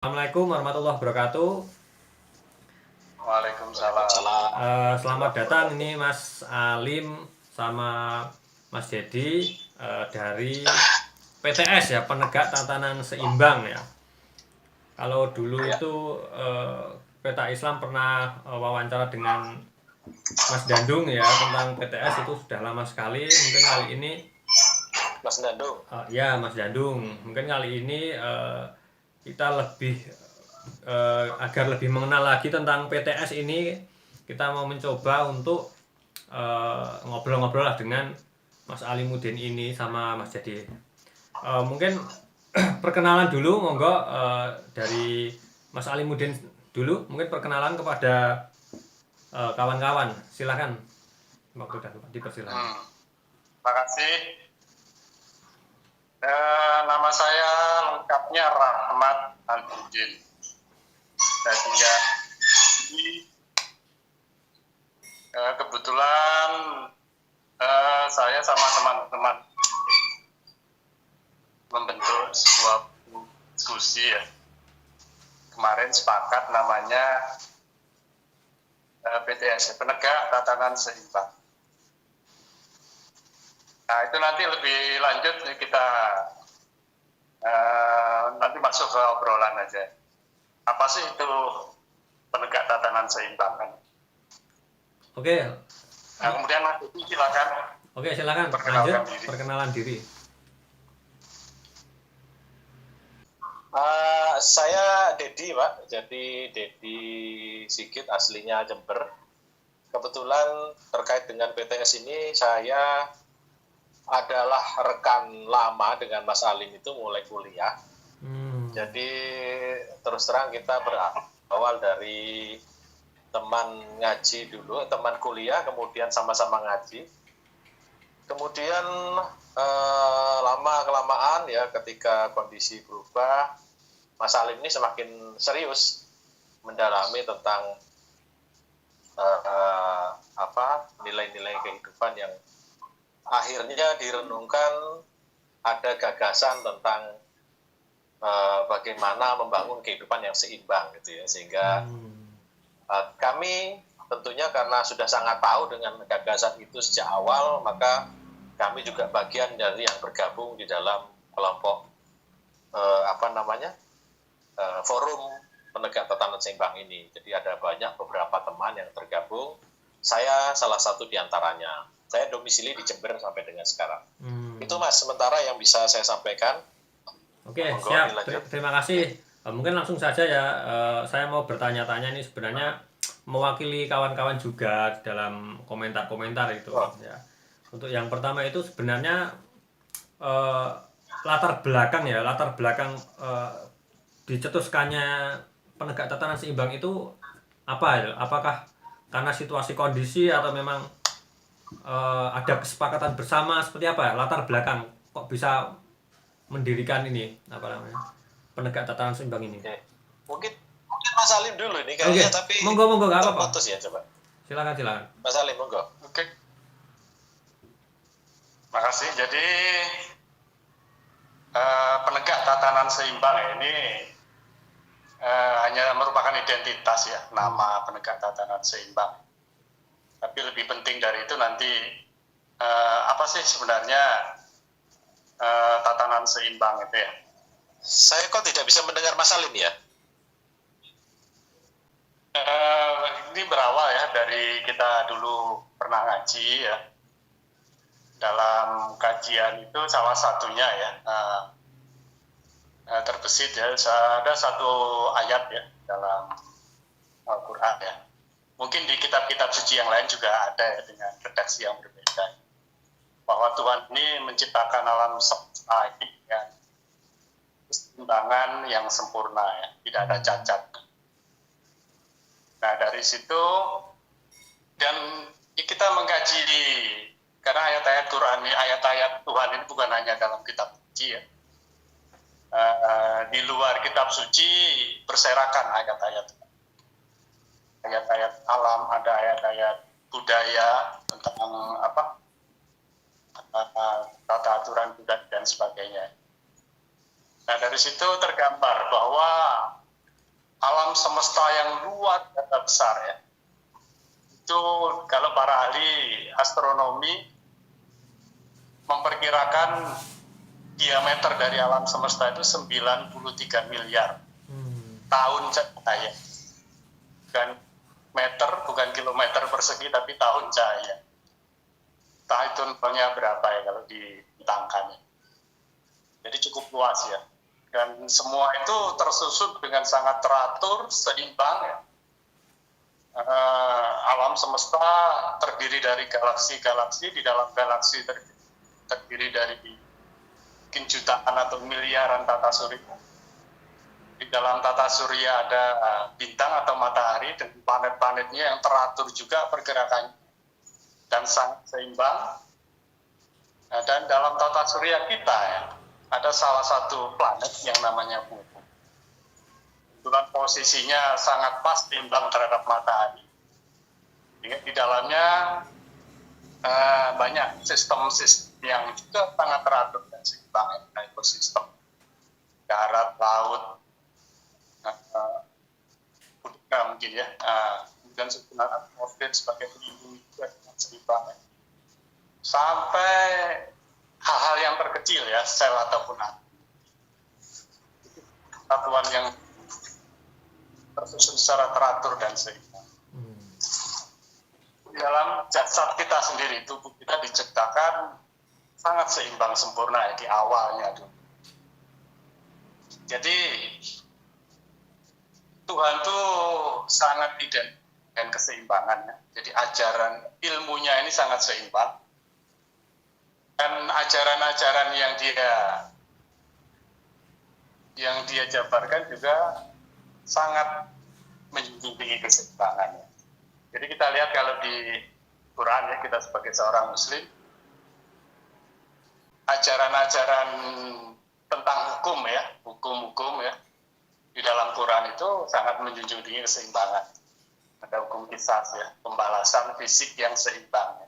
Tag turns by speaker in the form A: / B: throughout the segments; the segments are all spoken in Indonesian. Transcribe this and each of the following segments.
A: Assalamualaikum warahmatullahi wabarakatuh.
B: Waalaikumsalam.
A: Selamat datang, ini Mas Alim sama Mas Dedi dari PTS ya, Penegak Tatanan Seimbang ya. Kalau dulu itu Peta Islam pernah wawancara dengan Mas Dandung ya tentang PTS, itu sudah lama sekali. Mungkin kali ini
B: Mas Dandung.
A: ya Mas Dandung, mungkin kali ini kita lebih agar lebih mengenal lagi tentang PTS ini, kita mau mencoba untuk ngobrol-ngobrol lah dengan Mas Alimuddin ini sama Mas Jadi. Mungkin perkenalan dulu, monggo dari Mas Alimuddin dulu, mungkin perkenalan kepada kawan-kawan. Silakan, waktu dan dipersilakan.
B: Terima kasih. Nama saya lengkapnya Rahmat Alimuddin. Saya tinggal di kebetulan saya sama teman-teman membentuk sebuah diskusi ya. Kemarin sepakat namanya PTS, Penegak Tatanan Seimbang. Nah, itu nanti lebih lanjut kita nanti masuk ke obrolan aja. Apa sih itu penegak tatanan seimbang kan?
A: Oke.
B: Nah, kemudian Mas Dedi silakan.
A: Oke, silakan lanjut perkenalan diri.
C: Saya Dedi, Pak. Jadi Dedi Sigit, aslinya Jember. Kebetulan terkait dengan PTS ini saya adalah rekan lama dengan Mas Alim itu mulai kuliah. Jadi terus terang kita berawal dari teman ngaji dulu, teman kuliah, kemudian sama-sama ngaji. Kemudian lama-kelamaan ya ketika kondisi berubah, Mas Alim ini semakin serius mendalami tentang nilai-nilai kehidupan yang akhirnya direnungkan, ada gagasan tentang bagaimana membangun kehidupan yang seimbang gitu ya, sehingga kami tentunya karena sudah sangat tahu dengan gagasan itu sejak awal, maka kami juga bagian dari yang bergabung di dalam kelompok forum penegak tatanan seimbang ini. Jadi ada beberapa teman yang tergabung, saya salah satu di antaranya. Saya domisili di Jember sampai dengan sekarang. Itu Mas, sementara yang bisa saya sampaikan.
A: Oke, siap. Terima kasih. Mungkin langsung saja ya, saya mau bertanya-tanya ini sebenarnya mewakili kawan-kawan juga dalam komentar-komentar itu. Ya. Untuk yang pertama itu sebenarnya latar belakang dicetuskannya penegak tatanan seimbang itu apa ya? Apakah karena situasi kondisi atau memang ada kesepakatan bersama, seperti apa ya latar belakang kok bisa mendirikan ini penegak tatanan seimbang ini?
C: Mungkin Mas Alim dulu ini kayaknya, tapi
A: monggo nggak apa-apa.
C: Putus ya, coba.
A: Silakan.
C: Mas Alim, monggo.
B: Oke. Makasih. Jadi penegak tatanan seimbang ini hanya merupakan identitas ya, nama penegak tatanan seimbang. Tapi lebih penting dari itu nanti apa sih sebenarnya tatanan seimbang itu ya?
C: Saya kok tidak bisa mendengar Mas Alim ya?
B: Ini berawal ya dari kita dulu pernah ngaji ya. Dalam kajian itu salah satunya ya terbesit ya, ada satu ayat ya dalam Al-Quran ya. Mungkin di kitab-kitab suci yang lain juga ada ya dengan redaksi yang berbeda. Bahwa Tuhan ini menciptakan alam semesta ini dengan keseimbangan yang sempurna ya, tidak ada cacat. Nah dari situ dan kita mengkaji, karena ayat-ayat Quran, ayat-ayat Tuhan ini bukan hanya dalam kitab suci ya. Di luar kitab suci berserakan ayat-ayat alam, ada ayat-ayat budaya tentang tata aturan budaya dan sebagainya. Nah dari situ tergambar bahwa alam semesta yang luar biasa besar ya. Itu kalau para ahli astronomi memperkirakan diameter dari alam semesta itu 93 miliar tahun cahaya. Bukan meter, bukan kilometer persegi, tapi tahun cahaya. Entah itu nolnya berapa ya kalau dibentangkan. Jadi cukup luas ya. Dan semua itu tersusun dengan sangat teratur, seimbang ya. Alam semesta terdiri dari galaksi-galaksi, di dalam galaksi terdiri dari mungkin jutaan atau miliaran tata surya. Di dalam tata surya ada bintang atau matahari dan planet-planetnya yang teratur juga pergerakannya dan sangat seimbang. Nah, dan dalam tata surya kita ya, ada salah satu planet yang namanya bumi. Kebetulan posisinya sangat pas seimbang terhadap matahari. Di dalamnya banyak sistem-sistem yang juga sangat teratur dan seimbang, ya, ekosistem darat, laut, udara mungkin ya, dan susunan atmosfer sebagai pelindung juga sangat seimbang. Ya. Sampai hal-hal yang terkecil ya, sel ataupun atom. Satuan yang tersusun secara teratur dan seimbang. Di dalam jasad kita sendiri, tubuh kita diciptakan sangat seimbang sempurna ya, di awalnya dulu. Jadi Tuhan tuh sangat identik dengan keseimbangannya. Jadi ajaran ilmunya ini sangat seimbang. Dan ajaran-ajaran yang dia jabarkan juga sangat menjunjung tinggi keseimbangannya. Jadi kita lihat kalau di Quran ya, kita sebagai seorang Muslim, ajaran-ajaran tentang hukum ya, di dalam Quran itu sangat menjunjung tinggi keseimbangan. Ada hukum qisas ya, pembalasan fisik yang seimbang.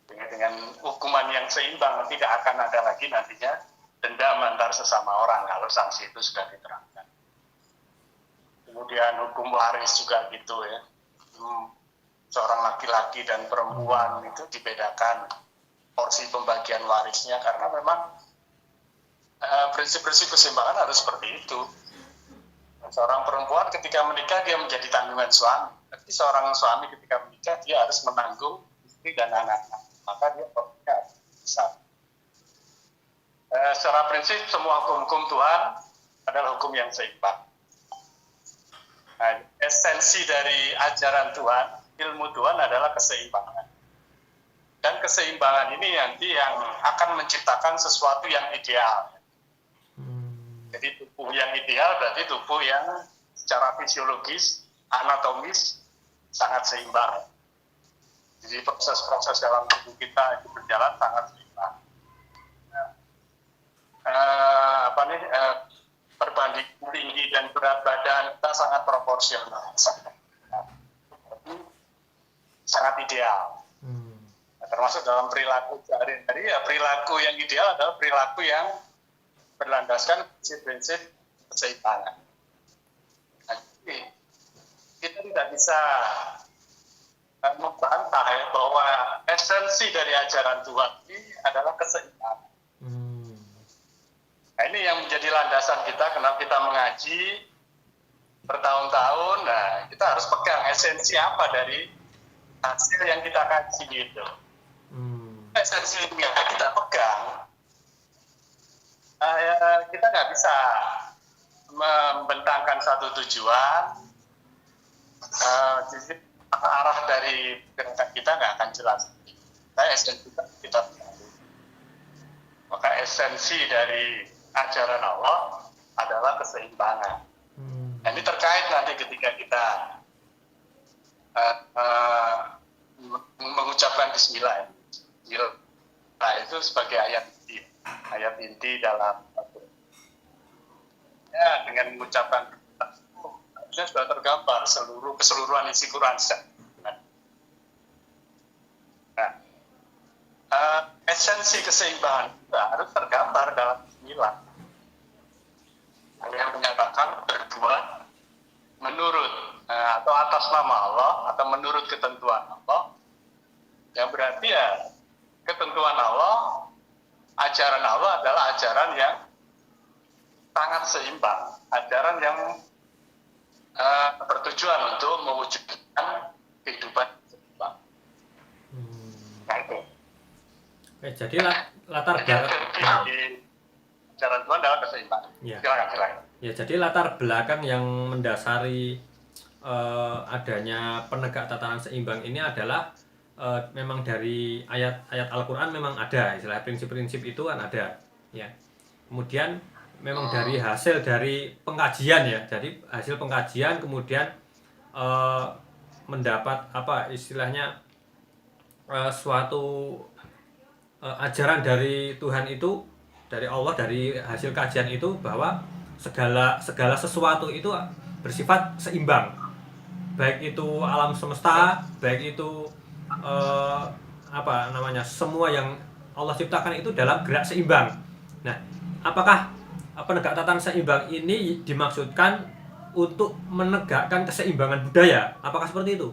B: Dengan hukuman yang seimbang tidak akan ada lagi nantinya dendam antar sesama orang kalau sanksi itu sudah diterapkan. Kemudian hukum waris juga gitu ya. Seorang laki-laki dan perempuan itu dibedakan porsi pembagian warisnya karena memang prinsip-prinsip keseimbangan harus seperti itu. Seorang perempuan ketika menikah dia menjadi tanggungan suami. Tapi seorang suami ketika menikah dia harus menanggung istri dan anak-anak. Maka dia porsinya besar. Secara prinsip semua hukum-hukum Tuhan adalah hukum yang seimbang. Nah, esensi dari ajaran Tuhan, ilmu Tuhan adalah keseimbangan. Dan keseimbangan ini nanti yang akan menciptakan sesuatu yang ideal. Jadi tubuh yang ideal berarti tubuh yang secara fisiologis, anatomis sangat seimbang. Jadi proses-proses dalam tubuh kita itu berjalan sangat seimbang. Perbanding tinggi dan berat badan kita sangat proporsional, sangat ideal. Termasuk dalam perilaku sehari-hari, ya perilaku yang ideal adalah perilaku yang berlandaskan prinsip-prinsip keseimbangan. Jadi kita tidak bisa membantah ya bahwa esensi dari ajaran Tuhan ini adalah keseimbangan. Nah, ini yang menjadi landasan kita kenapa kita mengaji bertahun-tahun. Nah, kita harus pegang esensi apa dari hasil yang kita kaji gitu. Esensi yang kita pegang, kita nggak bisa membentangkan satu tujuan. Jadi arah dari gerakan kita nggak akan jelas. Esensi kita maka esensi dari ajaran Allah adalah keseimbangan. Nah, ini terkait nanti ketika kita mengucapkan Bismillah. Nah, itu sebagai ayat inti dalam ya, dengan mengucapkan harusnya sudah tergambar keseluruhan isi Quran. Nah, esensi keseimbangan itu harus tergambar dalam Bismillah. Yang menyatakan berdua atas nama Allah atau menurut ketentuan Allah, yang berarti ya ketentuan Allah, ajaran Allah adalah ajaran yang sangat seimbang, ajaran yang bertujuan untuk mewujudkan kehidupan seimbang. Nah itu.
A: Oke, jadi latar belakang
B: Di ajaran Tuhan adalah keseimbangan.
A: Ya.
B: Silakan.
A: Ya, jadi latar belakang yang mendasari adanya penegak tatanan seimbang ini adalah memang dari ayat-ayat Al-Quran memang ada, istilah prinsip-prinsip itu kan ada, ya. Kemudian memang dari hasil dari pengkajian ya, jadi hasil pengkajian kemudian mendapat apa istilahnya suatu ajaran dari Tuhan itu, dari Allah, dari hasil kajian itu bahwa segala sesuatu itu bersifat seimbang, baik itu alam semesta, baik itu apa namanya, semua yang Allah ciptakan itu dalam gerak seimbang. Nah, apakah penegak tatanan seimbang ini dimaksudkan untuk menegakkan keseimbangan budaya? Apakah seperti itu?